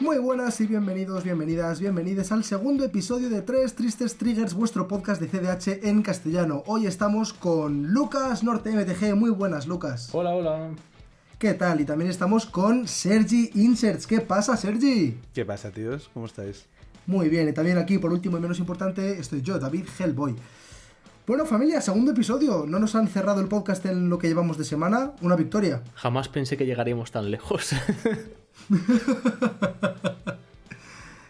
Muy buenas y bienvenidos, bienvenides al segundo episodio de Tres Tristes Triggers, vuestro podcast de CDH en castellano. Hoy estamos con Lucas Norte MTG. Muy buenas, Lucas. Hola, hola. ¿Qué tal? Y también estamos con Sergi Inserts. ¿Qué pasa, Sergi? ¿Qué pasa, tíos? ¿Cómo estáis? Muy bien, y también aquí, por último y menos importante, estoy yo, David Hellboy. Bueno, familia, segundo episodio. No nos han cerrado el podcast en lo que llevamos de semana. Una victoria. Jamás pensé que llegaríamos tan lejos.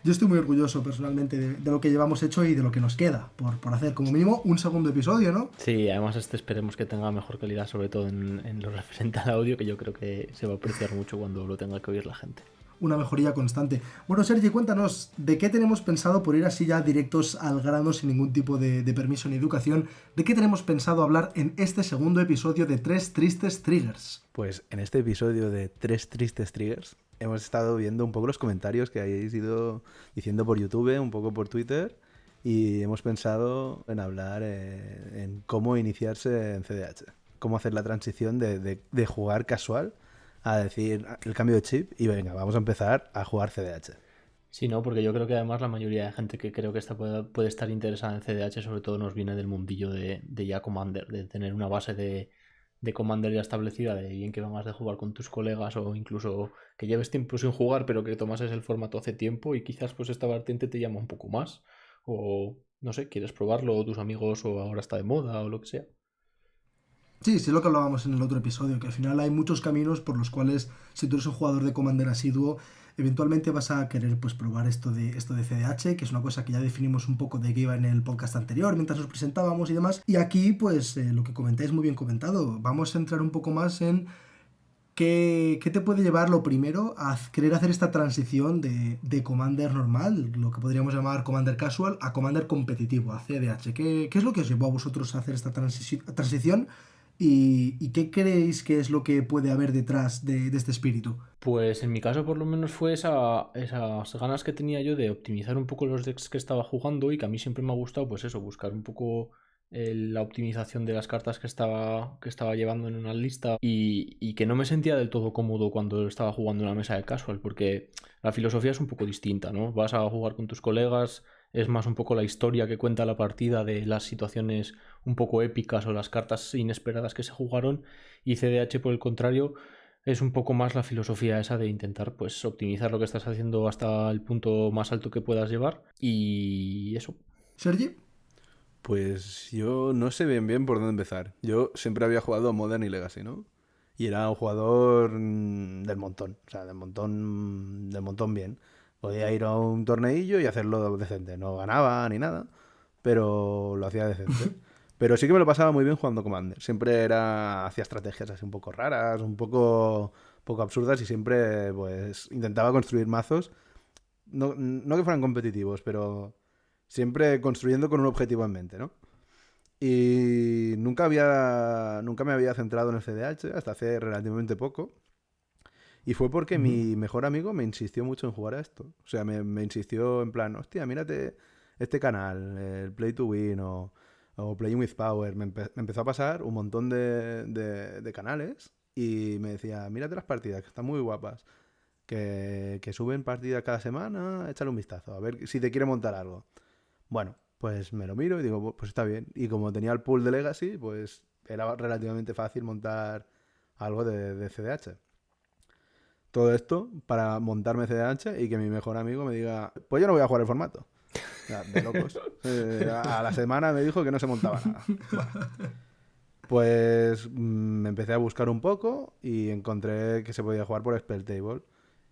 Yo estoy muy orgulloso personalmente de lo que llevamos hecho y de lo que nos queda por hacer como mínimo un segundo episodio, ¿no? Sí, además esperemos que tenga mejor calidad, sobre todo en lo referente al audio, que yo creo que se va a apreciar mucho cuando lo tenga que oír la gente. Una mejoría constante. Bueno, Sergi, cuéntanos, ¿de qué tenemos pensado, por ir así ya directos al grano sin ningún tipo de permiso ni educación, de qué tenemos pensado hablar en este segundo episodio de Tres Tristes Triggers? Pues en este episodio de Tres Tristes Triggers hemos estado viendo un poco los comentarios que habéis ido diciendo por YouTube, un poco por Twitter, y hemos pensado en hablar en cómo iniciarse en CDH, cómo hacer la transición de jugar casual a decir el cambio de chip y venga, vamos a empezar a jugar CDH. Sí, no, porque yo creo que además la mayoría de gente que creo que puede estar interesada en CDH, sobre todo nos viene del mundillo de ya Commander, de tener una base de Commander ya establecida, de bien que vengas de jugar con tus colegas o incluso que lleves tiempo sin jugar pero que tomases el formato hace tiempo y quizás pues esta vertiente te llama un poco más o no sé, quieres probarlo o tus amigos o ahora está de moda o lo que sea. Sí, sí, lo que hablábamos en el otro episodio, que al final hay muchos caminos por los cuales, si tú eres un jugador de Commander asiduo, eventualmente vas a querer pues probar esto de CDH, que es una cosa que ya definimos un poco de qué iba en el podcast anterior, mientras nos presentábamos y demás. Y aquí, pues, lo que comentáis muy bien comentado. Vamos a entrar un poco más en qué te puede llevar lo primero a querer hacer esta transición de Commander normal, lo que podríamos llamar Commander casual, a Commander competitivo, a CDH. ¿Qué es lo que os llevó a vosotros a hacer esta transición? ¿Y qué creéis que es lo que puede haber detrás de este espíritu? Pues en mi caso por lo menos fue esas ganas que tenía yo de optimizar un poco los decks que estaba jugando y que a mí siempre me ha gustado pues eso, buscar un poco la optimización de las cartas que estaba llevando en una lista y que no me sentía del todo cómodo cuando estaba jugando en una mesa de casual porque la filosofía es un poco distinta, ¿no? Vas a jugar con tus colegas, es más un poco la historia que cuenta la partida de las situaciones un poco épicas o las cartas inesperadas que se jugaron y CDH por el contrario es un poco más la filosofía esa de intentar pues optimizar lo que estás haciendo hasta el punto más alto que puedas llevar y eso. ¿Sergi? Pues yo no sé bien por dónde empezar. Yo siempre había jugado a Modern y Legacy, ¿no? Y era un jugador del montón, o sea, del montón bien. Podía ir a un torneillo y hacerlo decente. No ganaba ni nada, pero lo hacía decente. Pero sí que me lo pasaba muy bien jugando Commander. Siempre hacía estrategias así un poco raras, poco absurdas y siempre pues intentaba construir mazos. No que fueran competitivos, pero siempre construyendo con un objetivo en mente, ¿no? Y nunca me había centrado en el CDH hasta hace relativamente poco. Y fue porque mi mejor amigo me insistió mucho en jugar a esto. O sea, me insistió en plan, hostia, mírate este canal, el Play to Win o Playing with Power. Me empezó a pasar un montón de canales y me decía, mírate las partidas, que están muy guapas. Que suben partidas cada semana, échale un vistazo, a ver si te quiere montar algo. Bueno, pues me lo miro y digo, pues está bien. Y como tenía el pool de Legacy, pues era relativamente fácil montar algo de CDH. Todo esto para montarme CDH y que mi mejor amigo me diga, pues yo no voy a jugar el formato. Ya, de locos. A la semana me dijo que no se montaba nada. Bueno, pues me empecé a buscar un poco y encontré que se podía jugar por Spell Table.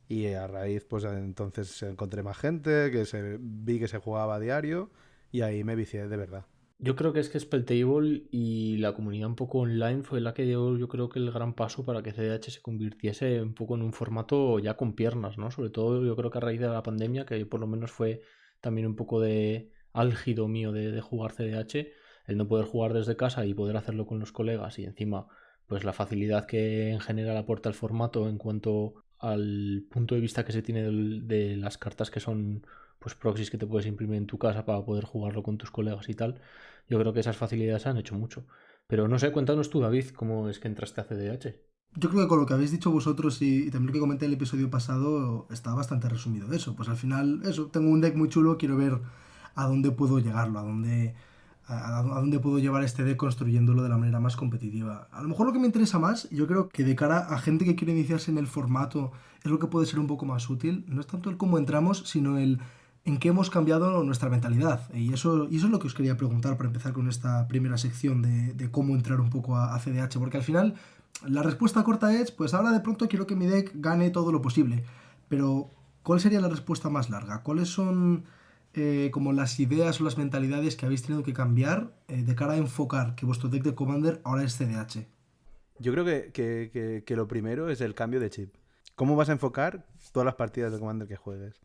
Y a raíz, pues entonces encontré más gente, vi que se jugaba a diario y ahí me vicié de verdad. Yo creo que es que Spelltable y la comunidad un poco online fue la que dio yo creo que el gran paso para que CDH se convirtiese un poco en un formato ya con piernas, ¿no? Sobre todo yo creo que a raíz de la pandemia, que por lo menos fue también un poco de álgido mío de jugar CDH, el no poder jugar desde casa y poder hacerlo con los colegas y encima pues la facilidad que en general aporta el formato en cuanto al punto de vista que se tiene de las cartas que son pues proxies que te puedes imprimir en tu casa para poder jugarlo con tus colegas y tal. Yo creo que esas facilidades han hecho mucho. Pero no sé, cuéntanos tú, David, cómo es que entraste a CDH. Yo creo que con lo que habéis dicho vosotros y también lo que comenté en el episodio pasado está bastante resumido eso. Pues al final, eso, tengo un deck muy chulo, quiero ver a dónde puedo llegarlo, a dónde puedo llevar este deck construyéndolo de la manera más competitiva. A lo mejor lo que me interesa más, yo creo que de cara a gente que quiere iniciarse en el formato, es lo que puede ser un poco más útil. No es tanto el cómo entramos, sino el en qué hemos cambiado nuestra mentalidad. Y eso es lo que os quería preguntar para empezar con esta primera sección de cómo entrar un poco a CDH, porque al final la respuesta corta es, pues ahora de pronto quiero que mi deck gane todo lo posible. Pero, ¿cuál sería la respuesta más larga? ¿Cuáles son como las ideas o las mentalidades que habéis tenido que cambiar de cara a enfocar que vuestro deck de Commander ahora es CDH? Yo creo que lo primero es el cambio de chip. ¿Cómo vas a enfocar todas las partidas de Commander que juegues?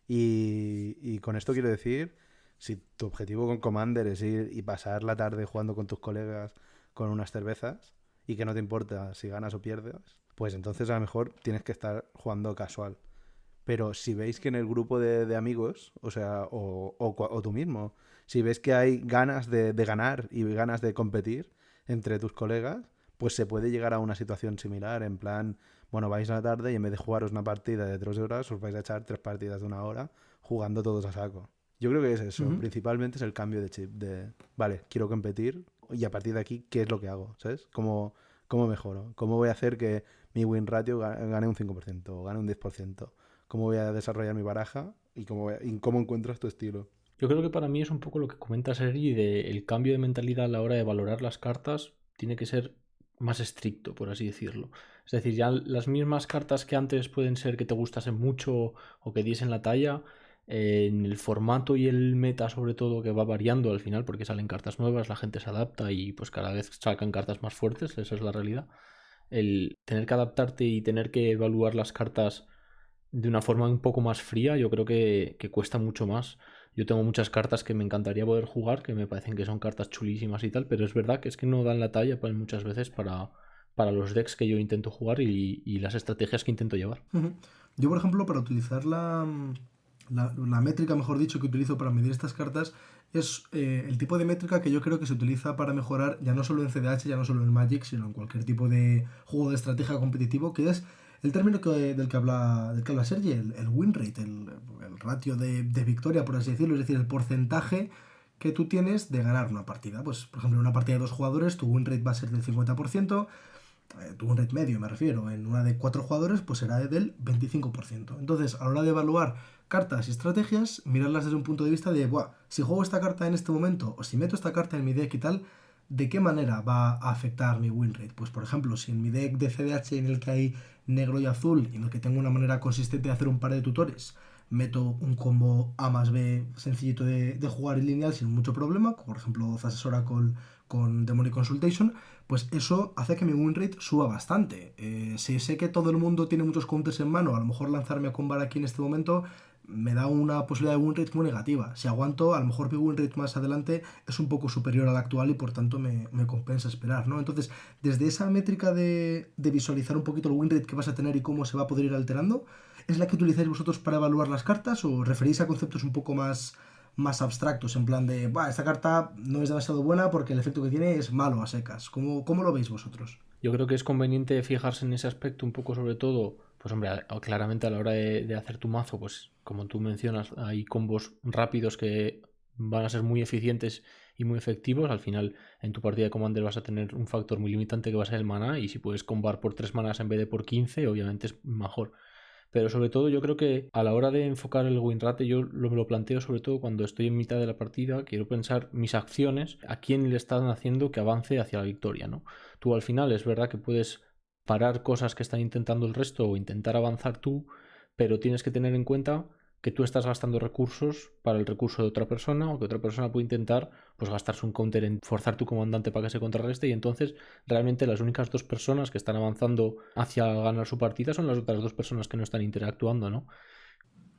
Y con esto quiero decir, si tu objetivo con Commander es ir y pasar la tarde jugando con tus colegas con unas cervezas y que no te importa si ganas o pierdes, pues entonces a lo mejor tienes que estar jugando casual. Pero si veis que en el grupo de amigos, o sea, o tú mismo, si ves que hay ganas de ganar y ganas de competir entre tus colegas, pues se puede llegar a una situación similar, en plan, bueno, vais a la tarde y en vez de jugaros una partida de 3 horas, os vais a echar 3 partidas de 1 hora jugando todos a saco. Yo creo que es eso, Ujú. principalmente es el cambio de chip, de, vale, quiero competir y a partir de aquí, ¿qué es lo que hago? ¿Sabes? ¿Cómo mejoro? ¿Cómo voy a hacer que mi win ratio gane un 5% o gane un 10%? ¿Cómo voy a desarrollar mi baraja y cómo encuentras tu estilo? Yo creo que para mí es un poco lo que comenta Sergi de el cambio de mentalidad a la hora de valorar las cartas tiene que ser más estricto, por así decirlo. Es decir, ya las mismas cartas que antes pueden ser que te gustasen mucho o que diesen la talla, en el formato y el meta sobre todo que va variando al final porque salen cartas nuevas, la gente se adapta y pues cada vez sacan cartas más fuertes, esa es la realidad. El tener que adaptarte y tener que evaluar las cartas de una forma un poco más fría, yo creo que cuesta mucho más. Yo tengo muchas cartas que me encantaría poder jugar, que me parecen que son cartas chulísimas y tal, pero es verdad que es que no dan la talla muchas veces para los decks que yo intento jugar y las estrategias que intento llevar. Ujú. Yo, por ejemplo, para utilizar la métrica, mejor dicho, que utilizo para medir estas cartas, es el tipo de métrica que yo creo que se utiliza para mejorar ya no solo en CDH, ya no solo en Magic, sino en cualquier tipo de juego de estrategia competitivo, que es el término del que habla Sergi, el win rate, el ratio de victoria, por así decirlo, es decir, el porcentaje que tú tienes de ganar una partida. Pues, por ejemplo, en una partida de 2 jugadores, tu win rate va a ser del 50%, tu win rate medio me refiero, en una de 4 jugadores, pues será del 25%. Entonces, a la hora de evaluar cartas y estrategias, mirarlas desde un punto de vista de, buah, si juego esta carta en este momento o si meto esta carta en mi deck y tal, ¿de qué manera va a afectar mi win rate? Pues, por ejemplo, si en mi deck de CDH en el que hay negro y azul y en el que tengo una manera consistente de hacer un par de tutores, meto un combo A más B sencillito de jugar y lineal sin mucho problema, como por ejemplo Thassa's Oracle con Demonic Consultation, pues eso hace que mi win rate suba bastante. Si sé que todo el mundo tiene muchos counters en mano, a lo mejor lanzarme a combar aquí en este momento me da una posibilidad de win rate muy negativa. Si aguanto, a lo mejor mi win rate más adelante es un poco superior al actual y por tanto me compensa esperar, ¿no? Entonces, desde esa métrica de visualizar un poquito el win rate que vas a tener y cómo se va a poder ir alterando, ¿es la que utilizáis vosotros para evaluar las cartas o referís a conceptos un poco más abstractos, en plan de, esta carta no es demasiado buena porque el efecto que tiene es malo a secas? ¿Cómo lo veis vosotros? Yo creo que es conveniente fijarse en ese aspecto un poco sobre todo, pues hombre, claramente a la hora de hacer tu mazo, pues como tú mencionas, hay combos rápidos que van a ser muy eficientes y muy efectivos. Al final, en tu partida de Commander vas a tener un factor muy limitante que va a ser el mana y si puedes combar por 3 manas en vez de por 15, obviamente es mejor. Pero sobre todo yo creo que a la hora de enfocar el win rate yo me lo planteo sobre todo cuando estoy en mitad de la partida, quiero pensar mis acciones, a quién le están haciendo que avance hacia la victoria, ¿no? Tú al final es verdad que puedes parar cosas que están intentando el resto o intentar avanzar tú, pero tienes que tener en cuenta que tú estás gastando recursos para el recurso de otra persona o que otra persona puede intentar pues gastarse un counter en forzar tu comandante para que se contrarreste y entonces realmente las únicas dos personas que están avanzando hacia ganar su partida son las otras dos personas que no están interactuando, ¿no?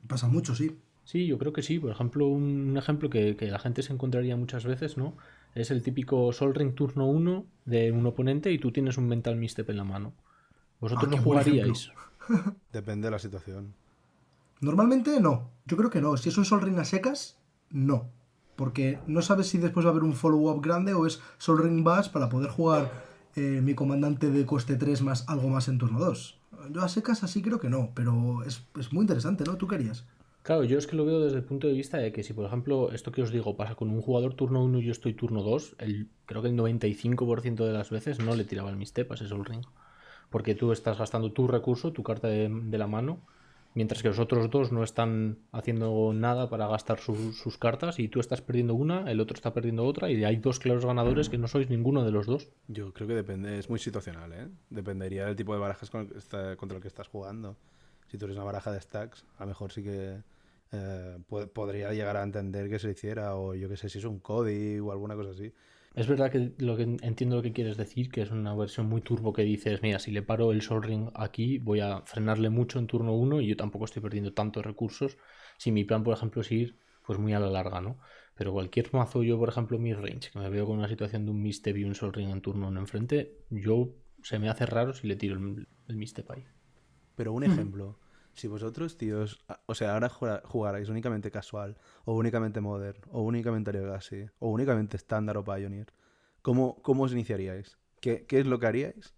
Pasa mucho, sí. Sí, yo creo que sí. Por ejemplo, un ejemplo que la gente se encontraría muchas veces, ¿no? Es el típico Sol Ring turno uno de un oponente y tú tienes un Mental Misstep en la mano. Ah, ¿Vosotros lo qué buen ejemplo. jugaríais? Depende de la situación. Normalmente no, yo creo que no. Si es un Sol Ring a secas, no. Porque no sabes si después va a haber un follow-up grande o es Sol Ring Bass para poder jugar mi comandante de coste 3 más algo más en turno 2. Yo a secas así creo que no, pero es muy interesante, ¿no? ¿Tú querías? Claro, yo es que lo veo desde el punto de vista de que si, por ejemplo, esto que os digo pasa con un jugador turno uno y yo estoy turno 2, creo que el 95% de las veces no le tiraba el misstep a ese Sol Ring. Porque tú estás gastando tu recurso, tu carta de la mano, mientras que los otros dos no están haciendo nada para gastar sus cartas y tú estás perdiendo una, el otro está perdiendo otra y hay dos claros ganadores que no sois ninguno de los dos. Yo creo que depende, es muy situacional, ¿eh? Dependería del tipo de barajas contra el que estás jugando. Si tú eres una baraja de stacks, a lo mejor sí que podría llegar a entender que se hiciera, o yo que sé, si es un Cody o alguna cosa así. Es verdad que entiendo lo que quieres decir, que es una versión muy turbo que dices, mira, si le paro el Sol Ring aquí, voy a frenarle mucho en turno uno y yo tampoco estoy perdiendo tantos recursos. Si mi plan, por ejemplo, es ir pues muy a la larga, ¿no? Pero cualquier mazo, yo, por ejemplo, mid-range, que me veo con una situación de un misstep y un Sol Ring en turno uno enfrente, se me hace raro si le tiro el misstep ahí. Pero un ejemplo, si vosotros, tíos, o sea, ahora jugarais únicamente casual, o únicamente modern, o únicamente legacy, o únicamente estándar o pioneer, ¿cómo os iniciaríais? ¿Qué es lo que haríais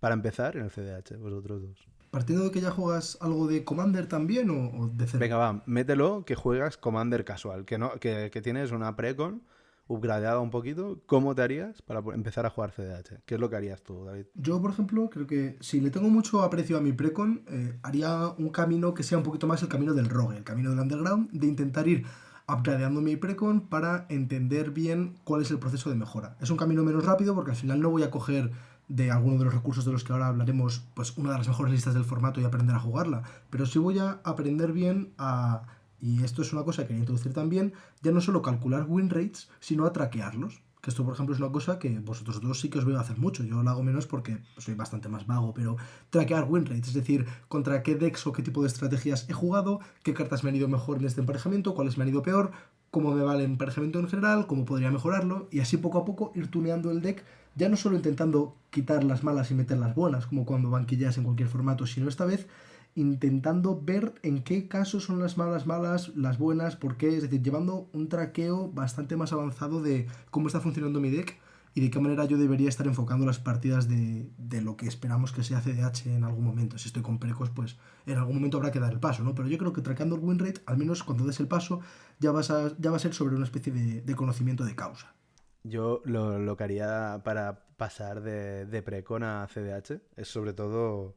para empezar en el CDH, vosotros dos? Partiendo de que ya juegas algo de Commander también o de cero. Venga, va, mételo que juegas Commander casual, que tienes una precon upgradeada un poquito. ¿Cómo te harías para empezar a jugar CDH? ¿Qué es lo que harías tú, David? Yo, por ejemplo, creo que si le tengo mucho aprecio a mi precon, haría un camino que sea un poquito más el camino del rogue, el camino del underground, de intentar ir upgradeando mi precon para entender bien cuál es el proceso de mejora. Es un camino menos rápido porque al final no voy a coger de alguno de los recursos de los que ahora hablaremos, pues una de las mejores listas del formato y aprender a jugarla, pero sí voy a aprender bien a, y esto es una cosa que quería introducir también, ya no solo calcular win rates, sino a traquearlos. Que esto, por ejemplo, es una cosa que vosotros dos sí que os veo hacer mucho. Yo lo hago menos porque soy bastante más vago, pero traquear win rates, es decir, contra qué decks o qué tipo de estrategias he jugado, qué cartas me han ido mejor en este emparejamiento, cuáles me han ido peor, cómo me va el emparejamiento en general, cómo podría mejorarlo, y así poco a poco ir tuneando el deck, ya no solo intentando quitar las malas y meter las buenas, como cuando banquillas en cualquier formato, sino esta vez intentando ver en qué casos son las malas, las buenas, por qué, es decir, llevando un traqueo bastante más avanzado de cómo está funcionando mi deck y de qué manera yo debería estar enfocando las partidas de lo que esperamos que sea CDH en algún momento. Si estoy con precos, pues en algún momento habrá que dar el paso, ¿no? Pero yo creo que traqueando el win rate, al menos cuando des el paso, ya va a ser sobre una especie de conocimiento de causa. Yo lo que haría para pasar de precon a CDH es sobre todo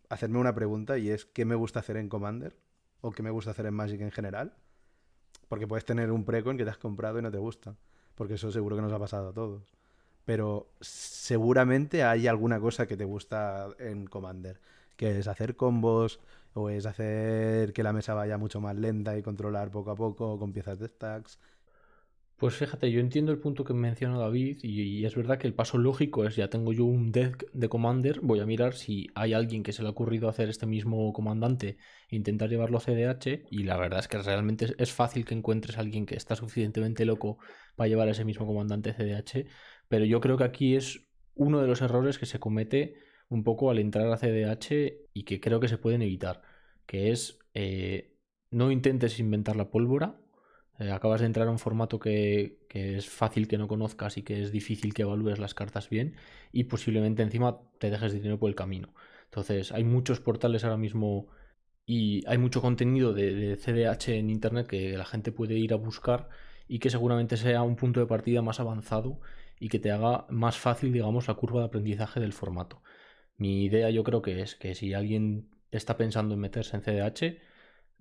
hacerme una pregunta, y es ¿qué me gusta hacer en Commander? ¿O qué me gusta hacer en Magic en general? Porque puedes tener un precon que te has comprado y no te gusta, porque eso seguro que nos ha pasado a todos. Pero seguramente hay alguna cosa que te gusta en Commander, que es hacer combos, o es hacer que la mesa vaya mucho más lenta y controlar poco a poco con piezas de stacks. Pues fíjate, yo entiendo el punto que menciona David y es verdad que el paso lógico es, ya tengo yo un deck de Commander, voy a mirar si hay alguien que se le ha ocurrido hacer este mismo comandante e intentar llevarlo a CDH, y la verdad es que realmente es fácil que encuentres a alguien que está suficientemente loco para llevar ese mismo comandante a CDH, pero yo creo que aquí es uno de los errores que se comete un poco al entrar a CDH y que creo que se pueden evitar, que es no intentes inventar la pólvora. Acabas de entrar a un formato que es fácil que no conozcas y que es difícil que evalúes las cartas bien, y posiblemente encima te dejes dinero por el camino. Entonces hay muchos portales ahora mismo y hay mucho contenido de CDH en internet que la gente puede ir a buscar y que seguramente sea un punto de partida más avanzado y que te haga más fácil, digamos, la curva de aprendizaje del formato. Mi idea yo creo que es que si alguien está pensando en meterse en CDH,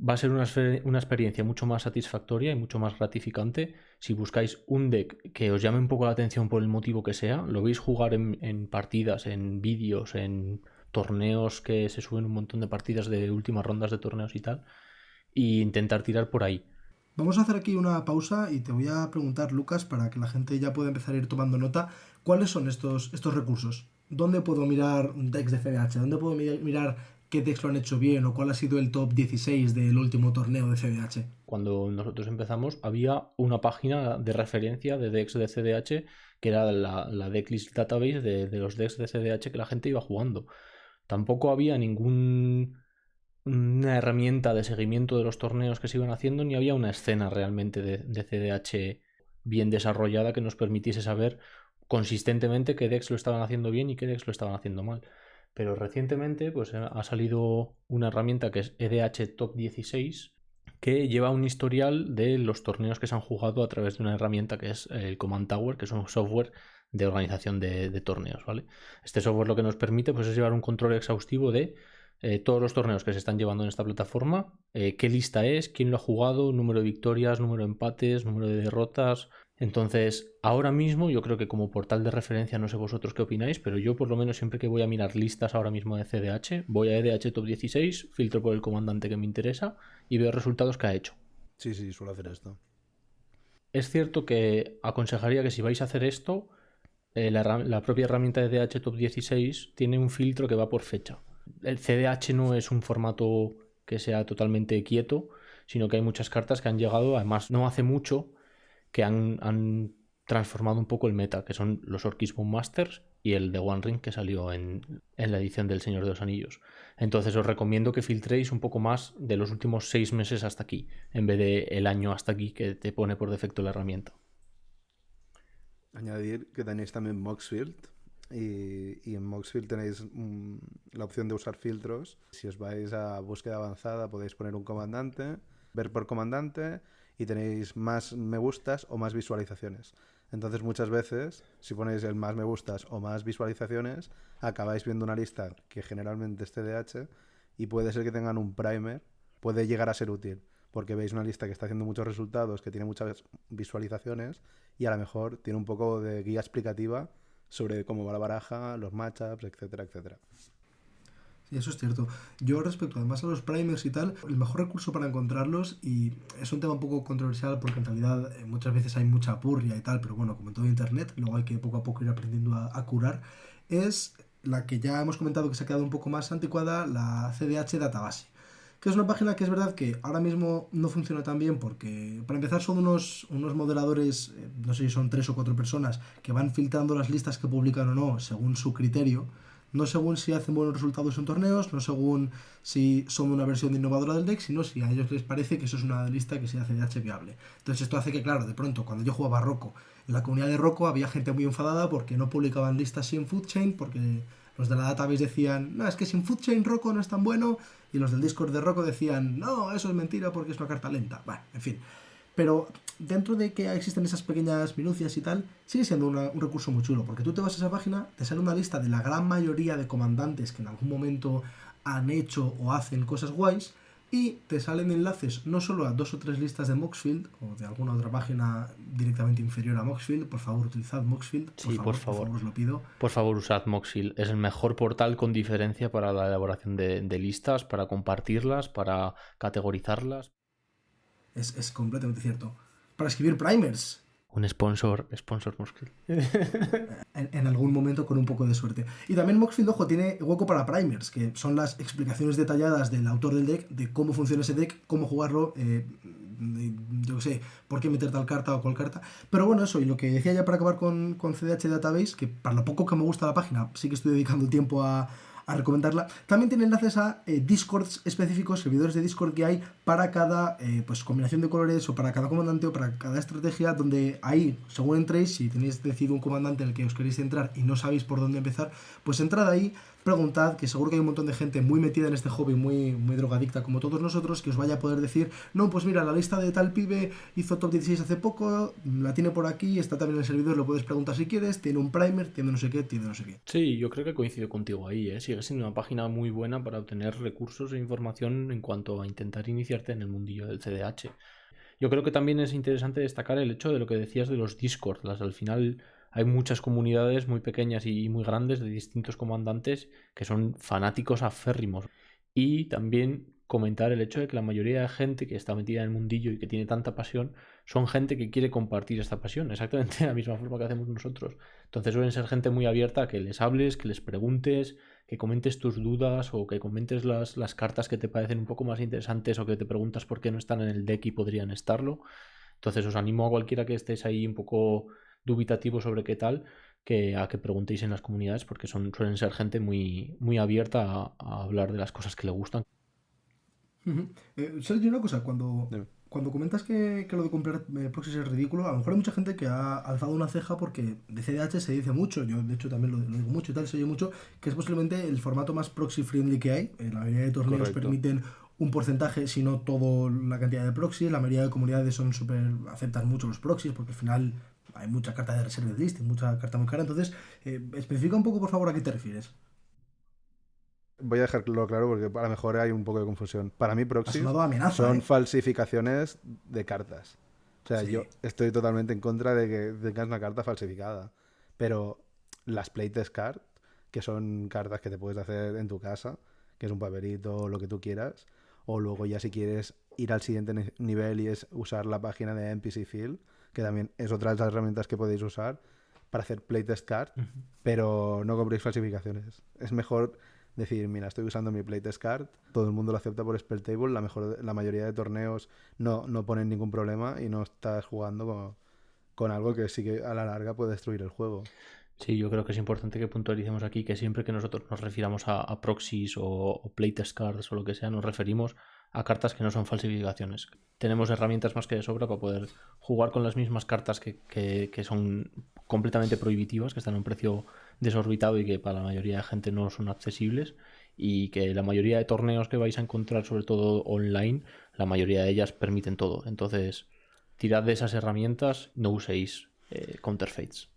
va a ser una experiencia mucho más satisfactoria y mucho más gratificante si buscáis un deck que os llame un poco la atención por el motivo que sea, lo veis jugar en partidas, en vídeos, en torneos que se suben un montón de partidas de últimas rondas de torneos y tal, e intentar tirar por ahí. Vamos a hacer aquí una pausa y te voy a preguntar, Lucas, para que la gente ya pueda empezar a ir tomando nota, ¿cuáles son estos recursos? ¿Dónde puedo mirar decks de CDH? ¿Dónde puedo mirar qué decks lo han hecho bien o cuál ha sido el top 16 del último torneo de CDH? Cuando nosotros empezamos había una página de referencia de decks de CDH que era la decklist database de los decks de CDH que la gente iba jugando. Tampoco había una herramienta de seguimiento de los torneos que se iban haciendo, ni había una escena realmente de CDH bien desarrollada que nos permitiese saber consistentemente qué decks lo estaban haciendo bien y qué decks lo estaban haciendo mal. Pero recientemente pues ha salido una herramienta que es EDH Top 16 que lleva un historial de los torneos que se han jugado a través de una herramienta que es el Command Tower, que es un software de organización de torneos, ¿vale? Este software lo que nos permite pues, es llevar un control exhaustivo de todos los torneos que se están llevando en esta plataforma, qué lista es, quién lo ha jugado, número de victorias, número de empates, número de derrotas. Entonces, ahora mismo yo creo que como portal de referencia, no sé vosotros qué opináis, pero yo por lo menos siempre que voy a mirar listas ahora mismo de CDH, voy a EDH Top 16, filtro por el comandante que me interesa y veo resultados que ha hecho. Sí, suelo hacer esto. Es cierto que aconsejaría que si vais a hacer esto, la propia herramienta de EDH Top 16 tiene un filtro que va por fecha. El CDH no es un formato que sea totalmente quieto, sino que hay muchas cartas que han llegado, además no hace mucho, que han transformado un poco el meta, que son los Orcish Bone Masters y el de One Ring que salió en la edición del Señor de los Anillos. Entonces os recomiendo que filtréis un poco más de los últimos 6 meses hasta aquí, en vez de el año hasta aquí que te pone por defecto la herramienta. Añadir que tenéis también Moxfield y en Moxfield tenéis la opción de usar filtros. Si os vais a búsqueda avanzada podéis poner un comandante, ver por comandante y tenéis más me gustas o más visualizaciones. Entonces muchas veces si ponéis el más me gustas o más visualizaciones acabáis viendo una lista que generalmente es TDH y puede ser que tengan un primer, puede llegar a ser útil. Porque veis una lista que está haciendo muchos resultados, que tiene muchas visualizaciones y a lo mejor tiene un poco de guía explicativa sobre cómo va la baraja, los matchups, etcétera, etcétera. Sí, eso es cierto. Yo respecto además a los primers y tal, el mejor recurso para encontrarlos, y es un tema un poco controversial porque en realidad muchas veces hay mucha purria y tal, pero bueno, como en todo internet, luego hay que poco a poco ir aprendiendo a curar, es la que ya hemos comentado que se ha quedado un poco más anticuada, la CDH Database, que es una página que es verdad que ahora mismo no funciona tan bien porque, para empezar, son unos moderadores, no sé si son 3 o 4 personas, que van filtrando las listas que publican o no según su criterio, no según si hacen buenos resultados en torneos, no según si son una versión innovadora del deck, sino si a ellos les parece que eso es una lista que se hace de H viable. Entonces esto hace que, claro, de pronto, cuando yo jugaba Rocco, en la comunidad de Rocco había gente muy enfadada porque no publicaban listas sin Foodchain, porque los de la database decían, no, es que sin Foodchain Rocco no es tan bueno, y los del Discord de Rocco decían, no, eso es mentira porque es una carta lenta. Bueno, en fin. Pero dentro de que existen esas pequeñas minucias y tal, sigue siendo un recurso muy chulo, porque tú te vas a esa página, te sale una lista de la gran mayoría de comandantes que en algún momento han hecho o hacen cosas guays, y te salen enlaces no solo a 2 o 3 listas de Moxfield o de alguna otra página directamente inferior a Moxfield. Por favor, utilizad Moxfield. Por favor, os lo pido. Por favor, usad Moxfield. Es el mejor portal con diferencia para la elaboración de listas, para compartirlas, para categorizarlas. Es completamente cierto. Para escribir primers. Un sponsor Moxfield. En algún momento con un poco de suerte. Y también Moxfield, ojo, tiene hueco para primers, que son las explicaciones detalladas del autor del deck, de cómo funciona ese deck, cómo jugarlo, yo qué sé, por qué meter tal carta o cual carta. Pero bueno, eso, y lo que decía ya para acabar con CDH Database, que para lo poco que me gusta la página, sí que estoy dedicando tiempo a recomendarla. También tiene enlaces a Discords específicos, servidores de Discord que hay para cada pues combinación de colores o para cada comandante o para cada estrategia, donde ahí, según entréis, si tenéis decidido un comandante en el que os queréis entrar y no sabéis por dónde empezar, pues entrad ahí, preguntad, que seguro que hay un montón de gente muy metida en este hobby, muy drogadicta como todos nosotros, que os vaya a poder decir, no, pues mira, la lista de tal pibe hizo top 16 hace poco, la tiene por aquí, está también en el servidor, lo puedes preguntar si quieres, tiene un primer, tiene no sé qué, tiene no sé qué. Sí, yo creo que coincido contigo ahí, ¿eh? Sigue siendo una página muy buena para obtener recursos e información en cuanto a intentar iniciarte en el mundillo del CDH. Yo creo que también es interesante destacar el hecho de lo que decías de los Discord. Al final hay muchas comunidades muy pequeñas y muy grandes de distintos comandantes que son fanáticos aférrimos. Y también comentar el hecho de que la mayoría de gente que está metida en el mundillo y que tiene tanta pasión son gente que quiere compartir esta pasión, exactamente de la misma forma que hacemos nosotros. Entonces suelen ser gente muy abierta a que les hables, que les preguntes, que comentes tus dudas o que comentes las cartas que te parecen un poco más interesantes o que te preguntas por qué no están en el deck y podrían estarlo. Entonces os animo a cualquiera que estéis ahí un poco dubitativo sobre qué tal, a que preguntéis en las comunidades porque suelen ser gente muy abierta a hablar de las cosas que le gustan. Sergio, una cosa, cuando cuando comentas que lo de comprar proxies es ridículo, a lo mejor hay mucha gente que ha alzado una ceja porque de CDH se dice mucho, yo de hecho también lo digo mucho y tal, se oye mucho, que es posiblemente el formato más proxy friendly que hay. La mayoría de torneos Correcto. permiten un porcentaje, si no toda la cantidad de proxies. La mayoría de comunidades son aceptan mucho los proxies porque al final hay mucha carta de reserve list y mucha carta muy cara. Entonces, especifica un poco por favor a qué te refieres. Voy a dejarlo claro porque a lo mejor hay un poco de confusión. Para mí, Ha proxies sonado amenaza, son ¿eh? falsificaciones de cartas. O sea, yo Sí. estoy totalmente en contra de que tengas una carta falsificada. Pero las playtest cards, que son cartas que te puedes hacer en tu casa, que es un papelito o lo que tú quieras, o luego ya si quieres ir al siguiente nivel y es usar la página de NPC Field, que también es otra de las herramientas que podéis usar para hacer playtest card, Ujú. pero no compréis falsificaciones. Es mejor decir, mira, estoy usando mi playtest card, todo el mundo lo acepta por Spell Table, la mayoría de torneos no ponen ningún problema y no estás jugando con algo que sí que a la larga puede destruir el juego. Sí, yo creo que es importante que puntualicemos aquí que siempre que nosotros nos refiramos a proxies o playtest cards o lo que sea, nos referimos a cartas que no son falsificaciones. Tenemos herramientas más que de sobra para poder jugar con las mismas cartas que son completamente prohibitivas, que están a un precio desorbitado y que para la mayoría de gente no son accesibles, y que la mayoría de torneos que vais a encontrar, sobre todo online, la mayoría de ellas permiten todo. Entonces, tirad de esas herramientas, no uséis counterfeits.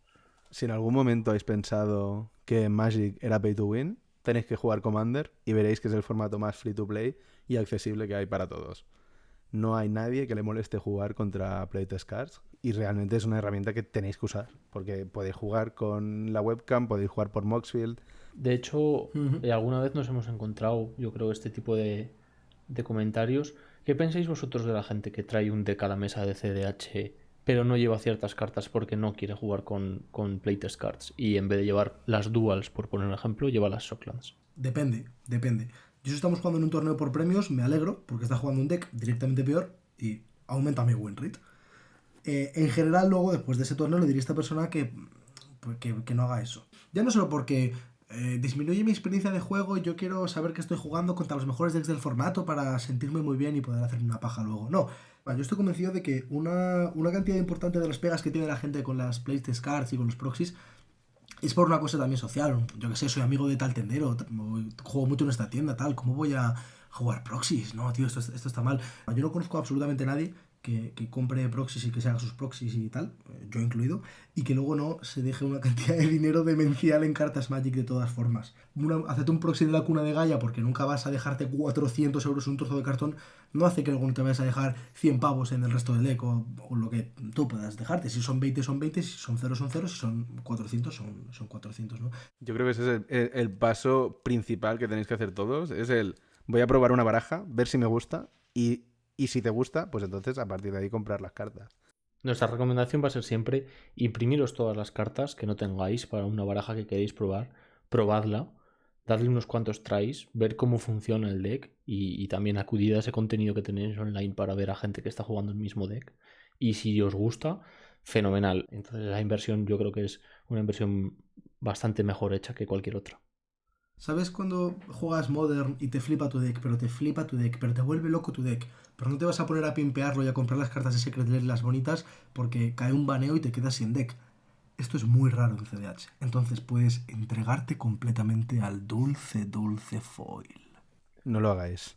Si en algún momento habéis pensado que Magic era pay to win, tenéis que jugar Commander y veréis que es el formato más free to play y accesible que hay para todos. No hay nadie que le moleste jugar contra playtest cards y realmente es una herramienta que tenéis que usar porque podéis jugar con la webcam, podéis jugar por Moxfield. De hecho, Ujú. alguna vez nos hemos encontrado, yo creo, este tipo de comentarios. ¿Qué pensáis vosotros de la gente que trae un deck a la mesa de CDH, pero no lleva ciertas cartas porque no quiere jugar con playtest cards? Y en vez de llevar las duals, por poner un ejemplo, lleva las Shocklands. Depende, depende. Yo si estamos jugando en un torneo por premios, me alegro, porque está jugando un deck directamente peor y aumenta mi win rate. En general, luego, después de ese torneo, le diría a esta persona que no haga eso. Ya no solo porque disminuye mi experiencia de juego y yo quiero saber que estoy jugando contra los mejores decks del formato para sentirme muy bien y poder hacerme una paja luego. No, yo estoy convencido de que una cantidad importante de las pegas que tiene la gente con las playtest cards y con los proxies es por una cosa también social. Yo que sé, soy amigo de tal tendero, juego mucho en esta tienda, tal. ¿Cómo voy a jugar proxies? No, tío, esto está mal. Yo no conozco absolutamente a nadie que compre proxies y que se haga sus proxies y tal, yo incluido, y que luego no se deje una cantidad de dinero demencial en cartas Magic de todas formas. Hacerte un proxy de la cuna de Gaia porque nunca vas a dejarte 400 euros en un trozo de cartón, no hace que luego no te vayas a dejar 100 pavos en el resto del deck o lo que tú puedas dejarte. Si son 20 son 20, si son 0 son 0, si son 400 son 400, ¿no? Yo creo que ese es el paso principal que tenéis que hacer todos. Es voy a probar una baraja, ver si me gusta y si te gusta, pues entonces a partir de ahí comprar las cartas. Nuestra recomendación va a ser siempre imprimiros todas las cartas que no tengáis para una baraja que queréis probar, probadla, dadle unos cuantos tries, ver cómo funciona el deck y también acudid a ese contenido que tenéis online para ver a gente que está jugando el mismo deck. Y si os gusta, fenomenal. Entonces la inversión yo creo que es una inversión bastante mejor hecha que cualquier otra. ¿Sabes cuando juegas Modern y te flipa tu deck, pero te flipa tu deck, pero te vuelve loco tu deck? Pero no te vas a poner a pimpearlo y a comprar las cartas de Secret Lair, las bonitas, porque cae un baneo y te quedas sin deck. Esto es muy raro en CDH. Entonces puedes entregarte completamente al dulce, dulce foil. No lo hagáis.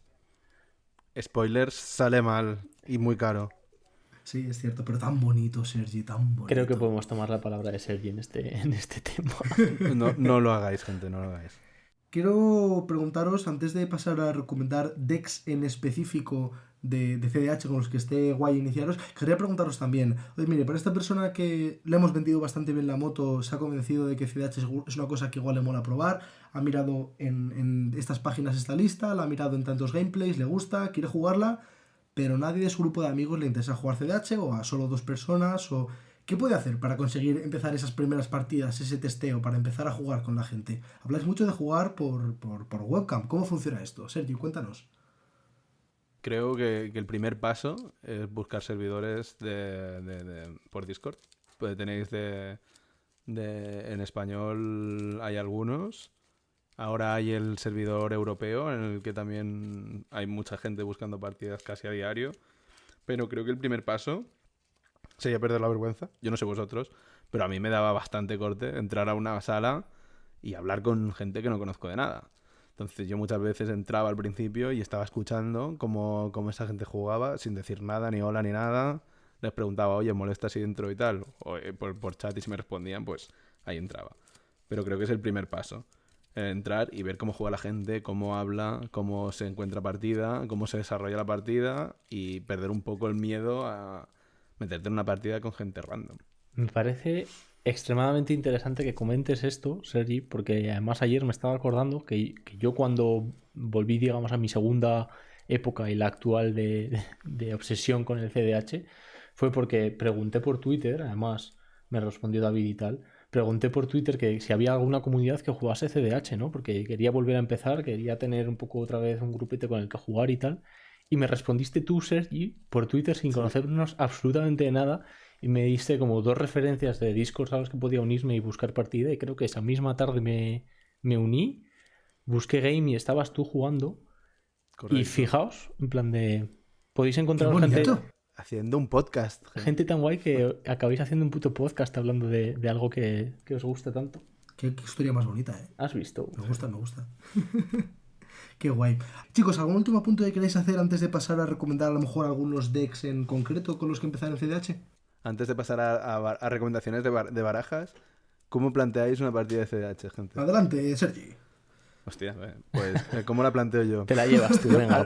Spoilers, sale mal y muy caro. Sí, es cierto, pero tan bonito, Sergi, tan Creo que bonito. podemos tomar la palabra de Sergi en este tema. No lo hagáis, gente, no lo hagáis. Quiero preguntaros, antes de pasar a recomendar decks en específico de CDH con los que esté guay iniciaros, quería preguntaros también, oye, mire, para esta persona que le hemos vendido bastante bien la moto, se ha convencido de que CDH es una cosa que igual le mola probar, ha mirado en estas páginas esta lista, la ha mirado en tantos gameplays, le gusta, quiere jugarla, pero nadie de su grupo de amigos le interesa jugar CDH o a solo dos personas o... ¿Qué puede hacer para conseguir empezar esas primeras partidas, ese testeo, para empezar a jugar con la gente? Habláis mucho de jugar por webcam. ¿Cómo funciona esto? Sergio, cuéntanos. Creo que el primer paso es buscar servidores por Discord. Pues tenéis en español hay algunos. Ahora hay el servidor europeo en el que también hay mucha gente buscando partidas casi a diario. pero creo que el primer paso sería perder la vergüenza. Yo no sé vosotros, pero a mí me daba bastante corte entrar a una sala y hablar con gente que no conozco de nada. Entonces yo muchas veces entraba al principio y estaba escuchando cómo esa gente jugaba sin decir nada, ni hola, ni nada. Les preguntaba, oye, ¿molesta si entro y tal? O por chat, y si me respondían, pues ahí entraba. Pero creo que es el primer paso. Entrar y ver cómo juega la gente, cómo habla, cómo se encuentra partida, cómo se desarrolla la partida y perder un poco el miedo a meterte en una partida con gente random. Me parece extremadamente interesante que comentes esto, Sergi, porque además ayer me estaba acordando que yo cuando volví, digamos, a mi segunda época y la actual de obsesión con el CDH, fue porque pregunté por Twitter, además me respondió David y tal, pregunté por Twitter que si había alguna comunidad que jugase CDH, ¿no? Porque quería volver a empezar, quería tener un poco otra vez un grupete con el que jugar y tal. Y me respondiste tú, Sergi, por Twitter sin conocernos absolutamente de nada. Y me diste como 2 referencias de Discord a los que podía unirme y buscar partida. Y creo que esa misma tarde me uní, busqué game y estabas tú jugando. Correcto. Y fijaos, en plan de... Podéis ¡Qué encontrar bonito! Haciendo un podcast. gente tan guay que acabáis haciendo un puto podcast hablando de algo que os gusta tanto. Qué historia más bonita, ¿eh? ¿Has visto? Me gusta, me gusta. Qué guay. Chicos, ¿algún último punto que queréis hacer antes de pasar a recomendar a lo mejor algunos decks en concreto con los que empezar el CDH? Antes de pasar a recomendaciones de barajas, ¿cómo planteáis una partida de CDH, gente? Adelante, Sergi. Hostia, pues, ¿cómo la planteo yo? Te la llevas tú, venga.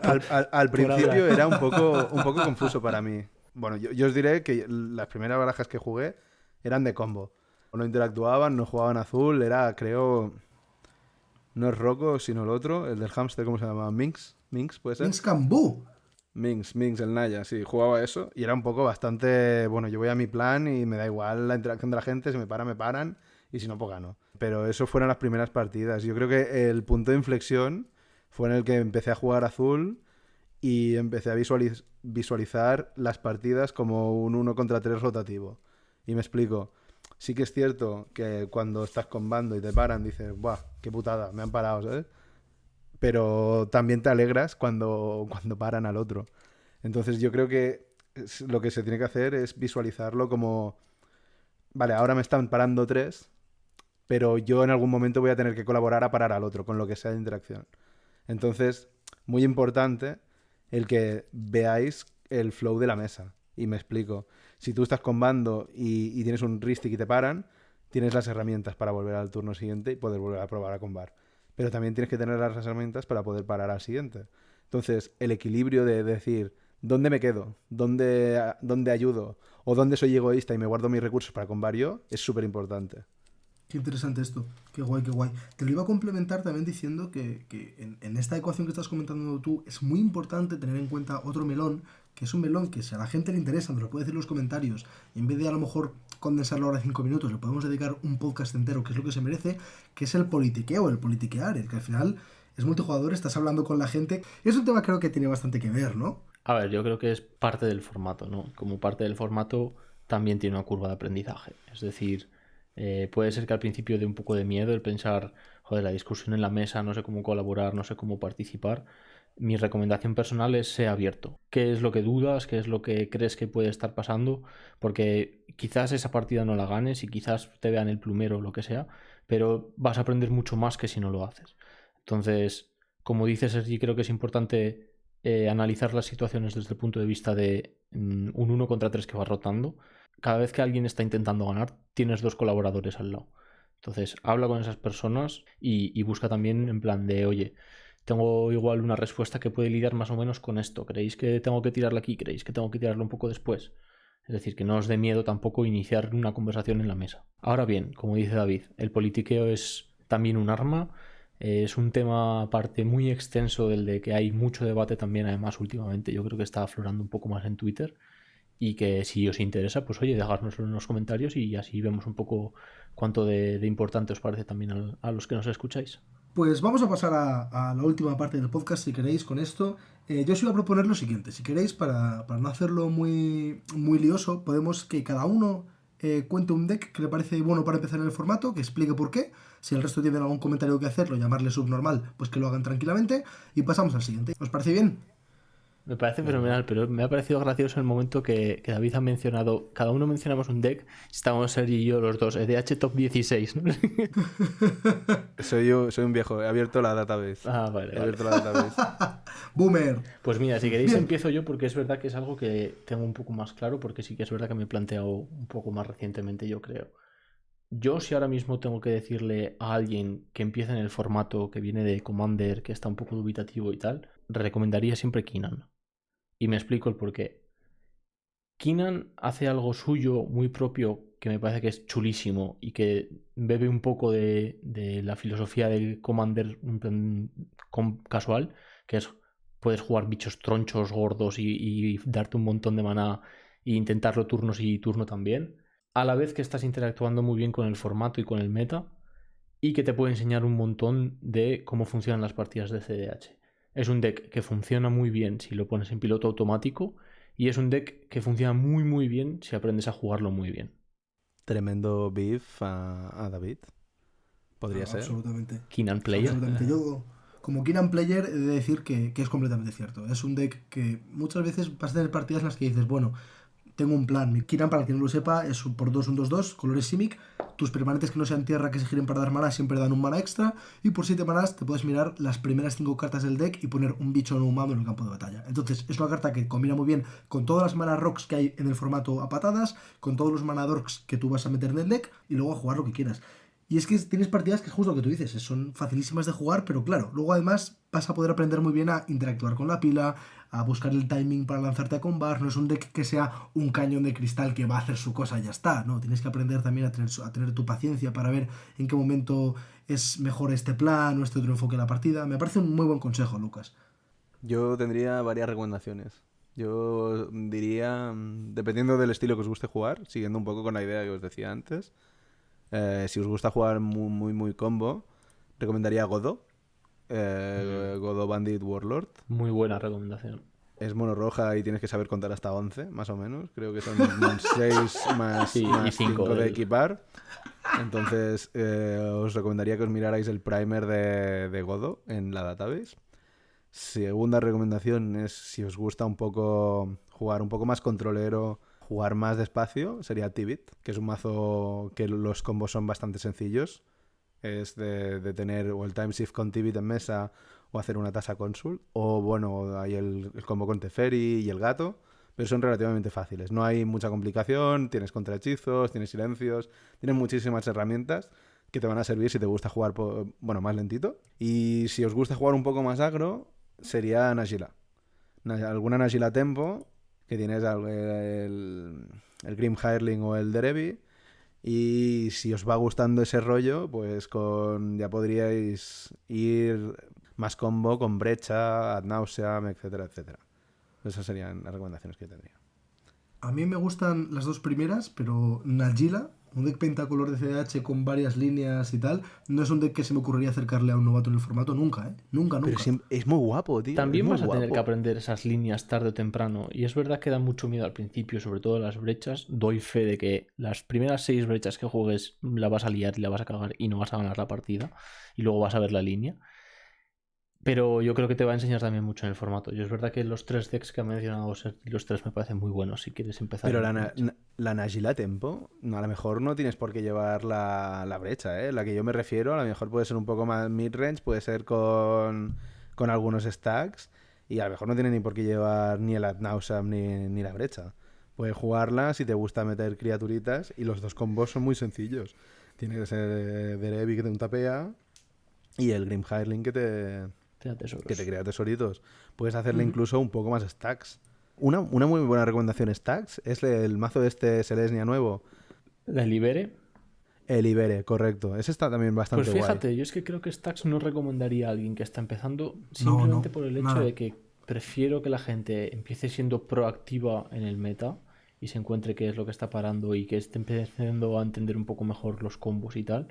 Al principio hablar. era un poco confuso para mí. Bueno, yo os diré que las primeras barajas que jugué eran de combo. No interactuaban, no jugaban azul, era, creo... No es Rocco, sino el otro, el del hámster, ¿cómo se llama? Minx, ¿puede ser? Minx Cambú. Minx, el Naya, sí, jugaba eso y era un poco bastante, bueno, yo voy a mi plan y me da igual la interacción de la gente, si me paran y si no, pues gano. Pero eso fueron las primeras partidas. Yo creo que el punto de inflexión fue en el que empecé a jugar azul y empecé a visualizar las partidas como un 1 contra 3 rotativo. Y me explico. Sí que es cierto que cuando estás combando y te paran dices, ¡buah, qué putada, me han parado!, ¿sabes? Pero también te alegras cuando paran al otro. Entonces yo creo que lo que se tiene que hacer es visualizarlo como, vale, ahora me están parando 3, pero yo en algún momento voy a tener que colaborar a parar al otro, con lo que sea de interacción. Entonces, muy importante el que veáis el flow de la mesa. Y me explico. Si tú estás combando y tienes un ristic y te paran, tienes las herramientas para volver al turno siguiente y poder volver a probar a combar. Pero también tienes que tener las herramientas para poder parar al siguiente. Entonces, el equilibrio de decir, ¿dónde me quedo? ¿Dónde ayudo? ¿O dónde soy egoísta y me guardo mis recursos para combar yo? Es súper importante. Qué interesante esto. Qué guay, qué guay. Te lo iba a complementar también diciendo que en esta ecuación que estás comentando tú es muy importante tener en cuenta otro melón, que es un melón que si a la gente le interesa, nos lo puede decir en los comentarios, y en vez de a lo mejor condensarlo ahora en 5 minutos, le podemos dedicar un podcast entero, que es lo que se merece, que es el politiqueo, el politiquear, el que al final es multijugador, estás hablando con la gente. Es un tema creo que tiene bastante que ver, ¿no? A ver, yo creo que es parte del formato, ¿no? Como parte del formato también tiene una curva de aprendizaje. Es decir, puede ser que al principio dé un poco de miedo el pensar, joder, la discusión en la mesa, no sé cómo colaborar, no sé cómo participar. Mi recomendación personal es ser abierto. ¿Qué es lo que dudas? ¿Qué es lo que crees que puede estar pasando? Porque quizás esa partida no la ganes y quizás te vean el plumero o lo que sea, pero vas a aprender mucho más que si no lo haces. Entonces, como dices, Sergi, creo que es importante analizar las situaciones desde el punto de vista de un 1 contra 3 que va rotando. Cada vez que alguien está intentando ganar, tienes 2 colaboradores al lado. Entonces, habla con esas personas y busca también en plan de, oye, tengo igual una respuesta que puede lidiar más o menos con esto. ¿Creéis que tengo que tirarla aquí? ¿Creéis que tengo que tirarlo un poco después? Es decir, que no os dé miedo tampoco iniciar una conversación en la mesa. Ahora bien, como dice David, el politiqueo es también un arma. Es un tema aparte muy extenso del de que hay mucho debate también, además, últimamente. Yo creo que está aflorando un poco más en Twitter. Y que si os interesa, pues oye, dejárnoslo en los comentarios y así vemos un poco cuánto de importante os parece también a los que nos escucháis. Pues vamos a pasar a la última parte del podcast, si queréis, con esto. Yo os iba a proponer lo siguiente. Si queréis, para no hacerlo muy lioso, podemos que cada uno cuente un deck que le parece bueno para empezar en el formato, que explique por qué. Si el resto tienen algún comentario que hacerlo, llamarle subnormal, pues que lo hagan tranquilamente. Y pasamos al siguiente. ¿Os parece bien? Me parece fenomenal, pero me ha parecido gracioso el momento que David ha mencionado, cada uno mencionamos un deck, estábamos Sergi y yo los dos, EDH top 16, ¿no? Soy un viejo, he abierto la database. Vale, He abierto la database. ¡Boomer! Pues mira, si queréis Bien. empiezo yo porque es verdad que es algo que tengo un poco más claro, porque sí que es verdad que me he planteado un poco más recientemente, yo creo. Yo si ahora mismo tengo que decirle a alguien que empieza en el formato que viene de Commander, que está un poco dubitativo y tal, recomendaría siempre Keenan. Y me explico el porqué. Keenan hace algo suyo muy propio que me parece que es chulísimo y que bebe un poco de la filosofía del Commander casual, que es puedes jugar bichos tronchos gordos y darte un montón de maná e intentarlo turno sí y turno también, a la vez que estás interactuando muy bien con el formato y con el meta y que te puede enseñar un montón de cómo funcionan las partidas de CDH. Es un deck que funciona muy bien si lo pones en piloto automático y es un deck que funciona muy muy bien si aprendes a jugarlo muy bien. Tremendo beef a David. Podría ser. Absolutamente. Keenan Player. Absolutamente. Yo, como Keenan Player, he de decir que es completamente cierto. Es un deck que muchas veces vas a tener partidas en las que dices, bueno, tengo un plan. Mi Keenan, para el que no lo sepa, es un por 2 un 2-2, colores Simic. Tus permanentes que no sean tierra que se giren para dar mana siempre dan un mana extra. Y por 7 manas te puedes mirar las primeras 5 cartas del deck y poner un bicho no humano en el campo de batalla. Entonces, es una carta que combina muy bien con todas las mana rocks que hay en el formato a patadas, con todos los mana dorks que tú vas a meter en el deck y luego a jugar lo que quieras. Y es que tienes partidas que es justo lo que tú dices, son facilísimas de jugar, pero claro, luego además vas a poder aprender muy bien a interactuar con la pila, a buscar el timing para lanzarte a combar. No es un deck que sea un cañón de cristal que va a hacer su cosa y ya está, no, tienes que aprender también a tener tu paciencia para ver en qué momento es mejor este plan o este otro enfoque de la partida. Me parece un muy buen consejo, Lucas. Yo tendría varias recomendaciones. Yo diría, dependiendo del estilo que os guste jugar, siguiendo un poco con la idea que os decía antes, si os gusta jugar muy, muy, muy combo, recomendaría Godó. Godó Bandit Warlord. Muy buena recomendación. Es mono roja y tienes que saber contar hasta 11, más o menos. Creo que son 6 más, Sí, y más 5 cinco de del- equipar. Entonces, os recomendaría que os mirarais el primer de Godó en la database. Segunda recomendación es si os gusta un poco jugar un poco más controlero, jugar más despacio, sería Tibit, que es un mazo que los combos son bastante sencillos. Es de tener o el time shift con Tibit en mesa o hacer una tasa cónsul. O bueno, hay el combo con Teferi y el gato, pero son relativamente fáciles. No hay mucha complicación, tienes contrahechizos, tienes silencios, tienes muchísimas herramientas que te van a servir si te gusta jugar más lentito. Y si os gusta jugar un poco más agro, sería Nagila. Alguna Nagila Tempo, que tienes el Grim Hireling o el Derevi. Y si os va gustando ese rollo, pues ya podríais ir más combo con Brecha, Ad Nauseam, etcétera, etcétera. Esas serían las recomendaciones que yo tendría. A mí me gustan las dos primeras, pero Nagila, un deck pentacolor de CDH con varias líneas y tal, no es un deck que se me ocurriría acercarle a un novato en el formato nunca, ¿eh? Nunca, Pero nunca. es muy guapo, tío. También es muy vas a tener guapo. que aprender esas líneas tarde o temprano. Y es verdad que da mucho miedo al principio, sobre todo las brechas. Doy fe de que las primeras 6 brechas que juegues la vas a liar y la vas a cagar y no vas a ganar la partida. Y luego vas a ver la línea. Pero yo creo que te va a enseñar también mucho en el formato. Y es verdad que los 3 decks que ha mencionado Sergi, los 3 me parecen muy buenos si quieres empezar. Pero en el brecha. la Nagila Tempo, a lo mejor no tienes por qué llevar la brecha, ¿eh? La que yo me refiero, a lo mejor puede ser un poco más mid-range, puede ser con algunos stacks, y a lo mejor no tiene ni por qué llevar ni el Ad Nauseam ni la brecha. Puedes jugarla si te gusta meter criaturitas, y los dos combos son muy sencillos. Tienes el Derevi que te tapea y el Grim Hireling que Te da tesoros. crea tesoritos. Puedes hacerle incluso un poco más stacks. Una muy buena recomendación stacks es el mazo de este Selesnya nuevo. La libere. El Ibere, correcto. Ese está también bastante Pues fíjate, guay. yo es que creo que Stacks no recomendaría a alguien que está empezando simplemente No, por el hecho nada. de que prefiero que la gente empiece siendo proactiva en el meta y se encuentre qué es lo que está parando y que esté empezando a entender un poco mejor los combos y tal,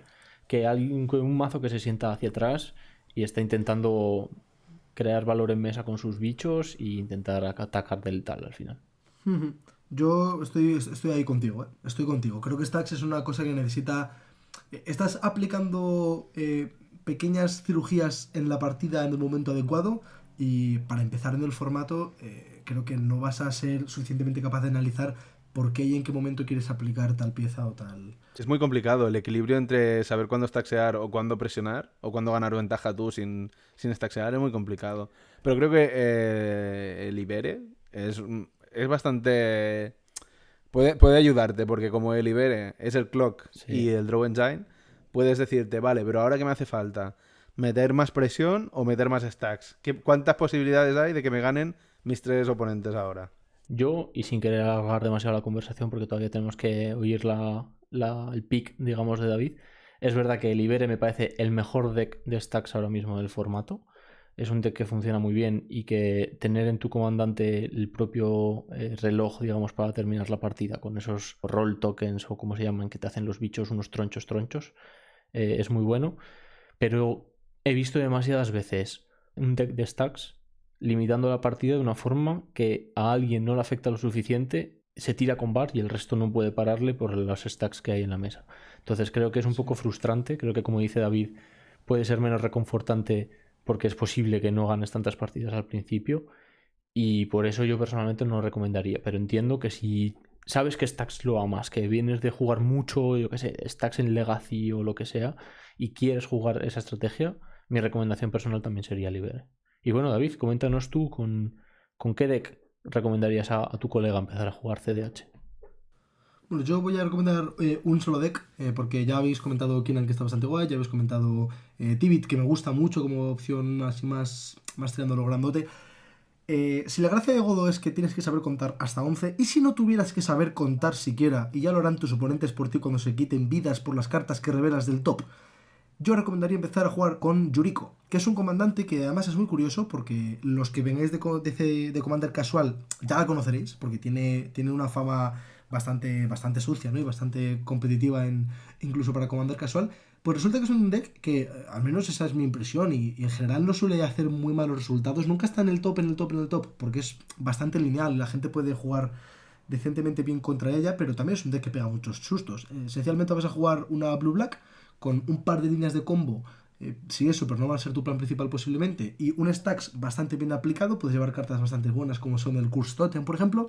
que alguien con un mazo que se sienta hacia atrás y está intentando crear valor en mesa con sus bichos e intentar atacar del tal al final. Yo estoy ahí contigo, ¿eh? Estoy contigo. Creo que Stacks es una cosa que necesita... Estás aplicando pequeñas cirugías en la partida en el momento adecuado y para empezar en el formato creo que no vas a ser suficientemente capaz de analizar por qué y en qué momento quieres aplicar tal pieza o tal. Es muy complicado el equilibrio entre saber cuándo stackear o cuándo presionar o cuándo ganar ventaja tú sin stackear es muy complicado. Pero creo que el Ibere es bastante... Puede ayudarte porque como el Ibere es el clock Sí. y el draw engine, puedes decirte, vale, pero ahora ¿qué me hace falta? ¿Meter más presión o meter más stacks? ¿Cuántas posibilidades hay de que me ganen mis 3 oponentes ahora? Yo, y sin querer alargar demasiado la conversación porque todavía tenemos que oír el pick, digamos, de David, es verdad que el Ibere me parece el mejor deck de stacks ahora mismo del formato. Es un deck que funciona muy bien y que tener en tu comandante el propio reloj, digamos, para terminar la partida con esos roll tokens o como se llaman, que te hacen los bichos unos tronchos, es muy bueno. Pero he visto demasiadas veces un deck de stacks limitando la partida de una forma que a alguien no le afecta lo suficiente, se tira con bar y el resto no puede pararle por los stacks que hay en la mesa. Entonces creo que es un poco frustrante, creo que como dice David, puede ser menos reconfortante porque es posible que no ganes tantas partidas al principio y por eso yo personalmente no lo recomendaría, pero entiendo que si sabes que Stacks lo amas, que vienes de jugar mucho, yo qué sé, Stacks en Legacy o lo que sea, y quieres jugar esa estrategia, mi recomendación personal también sería Libere. Y bueno, David, coméntanos tú con qué deck recomendarías a tu colega empezar a jugar CDH. Bueno, yo voy a recomendar un solo deck, porque ya habéis comentado Kinan, que está bastante guay, ya habéis comentado Tibit, que me gusta mucho como opción así más tirando lo grandote. Si la gracia de Godo es que tienes que saber contar hasta 11, y si no tuvieras que saber contar siquiera, y ya lo harán tus oponentes por ti cuando se quiten vidas por las cartas que revelas del top, yo recomendaría empezar a jugar con Yuriko, que es un comandante que además es muy curioso porque los que vengáis de Commander casual ya la conoceréis, porque tiene una fama bastante sucia, ¿no? Y bastante competitiva incluso para Commander casual. Pues resulta que es un deck que, al menos esa es mi impresión, y en general no suele hacer muy malos resultados. Nunca está en el top, porque es bastante lineal y la gente puede jugar decentemente bien contra ella, pero también es un deck que pega muchos sustos. Esencialmente vas a jugar una Blue-Black con un par de líneas de combo, si eso, pero no va a ser tu plan principal posiblemente, y un stacks bastante bien aplicado, puedes llevar cartas bastante buenas como son el Curse Totem, por ejemplo,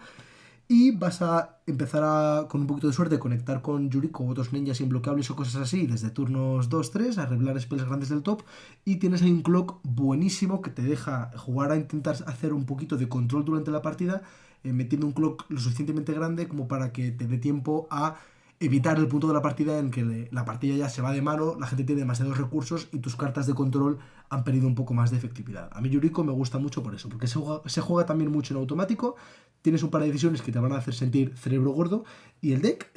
y vas a empezar con un poquito de suerte, conectar con Yuriko o otros ninjas imbloqueables o cosas así, desde turnos 2-3, a revelar spells grandes del top, y tienes ahí un clock buenísimo que te deja jugar a intentar hacer un poquito de control durante la partida, metiendo un clock lo suficientemente grande como para que te dé tiempo a evitar el punto de la partida en que la partida ya se va de mano, la gente tiene demasiados recursos y tus cartas de control han perdido un poco más de efectividad. A mí Yuriko me gusta mucho por eso, porque se juega también mucho en automático, tienes un par de decisiones que te van a hacer sentir cerebro gordo, y el deck,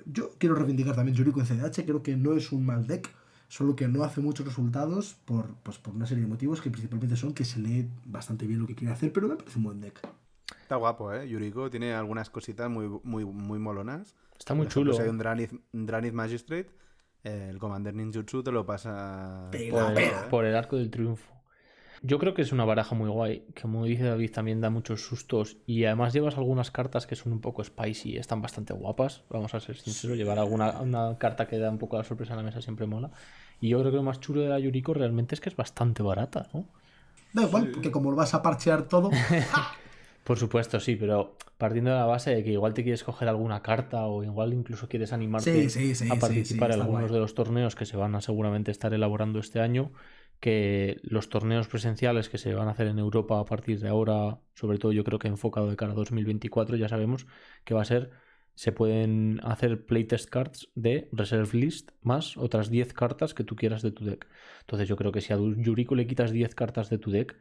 yo quiero reivindicar también Yuriko en CDH, creo que no es un mal deck, solo que no hace muchos resultados por una serie de motivos que principalmente son que se lee bastante bien lo que quiere hacer, pero me parece un buen deck. Está guapo, ¿eh? Yuriko tiene algunas cositas muy molonas. Está muy Por ejemplo, chulo. si hay un Dranith Magistrate, el Commander Ninjutsu te lo pasa Por el arco del triunfo. Yo creo que es una baraja muy guay. Como dice David, también da muchos sustos. Y además llevas algunas cartas que son un poco spicy. Están bastante guapas. Vamos a ser sinceros. Llevar una carta que da un poco la sorpresa en la mesa siempre mola. Y yo creo que lo más chulo de la Yuriko realmente es que es bastante barata, ¿no? Da igual, porque como lo vas a parchear todo. Por supuesto, sí, pero partiendo de la base de que igual te quieres coger alguna carta o igual incluso quieres animarte a participar en algunos de los torneos que se van a seguramente estar elaborando este año, que los torneos presenciales que se van a hacer en Europa a partir de ahora, sobre todo yo creo que enfocado de cara a 2024, ya sabemos que va a ser, se pueden hacer playtest cards de reserve list más otras 10 cartas que tú quieras de tu deck. Entonces yo creo que si a Yuriko le quitas 10 cartas de tu deck,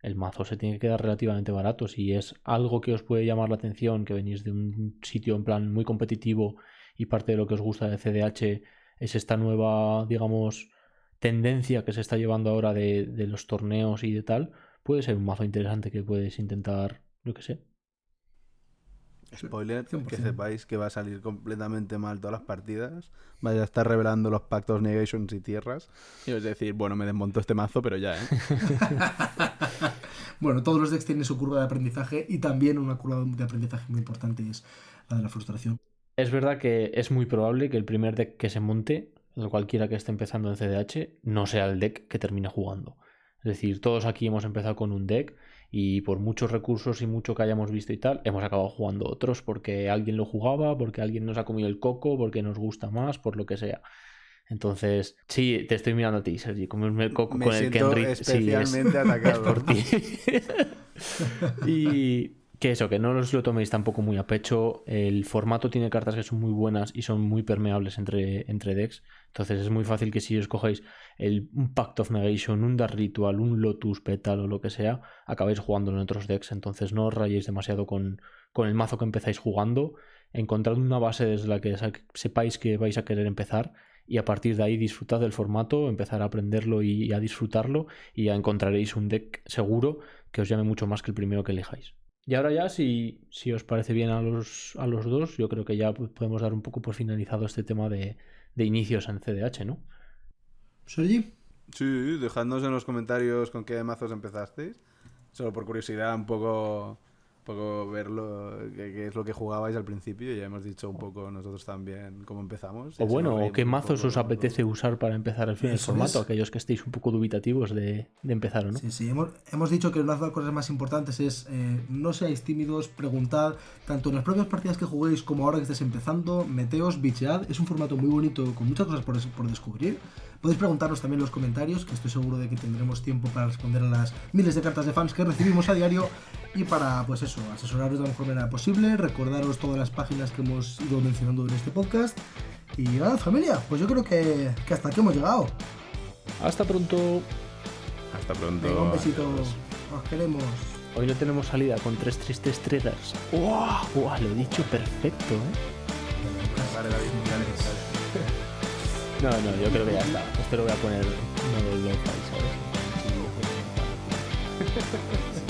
el mazo se tiene que quedar relativamente barato. Si es algo que os puede llamar la atención, que venís de un sitio en plan muy competitivo y parte de lo que os gusta de CDH es esta nueva, digamos, tendencia que se está llevando ahora de los torneos y de tal, puede ser un mazo interesante que puedes intentar, yo qué sé. Spoiler, 100%. que sepáis que va a salir completamente mal todas las partidas. Vaya a estar revelando los pactos, negations y tierras. Y es decir, bueno, me desmonto este mazo, pero ya, ¿eh? Bueno, todos los decks tienen su curva de aprendizaje, y también una curva de aprendizaje muy importante es la de la frustración. Es verdad que es muy probable que el primer deck que se monte, cualquiera que esté empezando en CDH, no sea el deck que termine jugando. Es decir, todos aquí hemos empezado con un deck y por muchos recursos y mucho que hayamos visto y tal, hemos acabado jugando otros porque alguien lo jugaba, porque alguien nos ha comido el coco, porque nos gusta más, por lo que sea. Entonces, sí, te estoy mirando a ti, Sergi, comerme el coco Me con el siento Kenrith. especialmente Sí, atacado. por ti. Y que eso, que no os lo toméis tampoco muy a pecho. El formato tiene cartas que son muy buenas y son muy permeables entre decks. Entonces es muy fácil que si os cogéis un Pact of Negation, un Dark Ritual, un Lotus Petal o lo que sea, acabáis jugándolo en otros decks. Entonces no os rayéis demasiado con el mazo que empezáis jugando. Encontrad una base desde la que sepáis que vais a querer empezar y a partir de ahí disfrutad del formato, empezar a aprenderlo y a disfrutarlo y ya encontraréis un deck seguro que os llame mucho más que el primero que elijáis. Y ahora ya, si os parece bien a los dos, yo creo que ya podemos dar un poco por finalizado este tema de inicios en CDH, ¿no? ¿Sergi? Sí, dejadnos en los comentarios con qué mazos empezasteis. Solo por curiosidad, un poco ver qué es lo que jugabais al principio. Ya hemos dicho un poco nosotros también cómo empezamos. O bueno, o qué mazos os apetece usar para empezar el formato, aquellos que estéis un poco dubitativos de empezar o no. Sí, hemos dicho que una de las cosas más importantes es no seáis tímidos, preguntad, tanto en las propias partidas que juguéis como ahora que estéis empezando, meteos, bichead, es un formato muy bonito con muchas cosas por descubrir. Podéis preguntarnos también en los comentarios, que estoy seguro de que tendremos tiempo para responder a las miles de cartas de fans que recibimos a diario y para, pues eso, asesoraros de la mejor manera posible, recordaros todas las páginas que hemos ido mencionando en este podcast. Y nada, familia, pues yo creo que hasta aquí hemos llegado. Hasta pronto. Hasta pronto. Venga, un besito. Adiós. Os queremos. Hoy no tenemos salida con 3 tristes traders. ¡Uah! Lo he dicho perfecto, Vale, David, dale. No, yo creo que ya está. Esto lo voy a poner modo lo-fi, ¿sabes?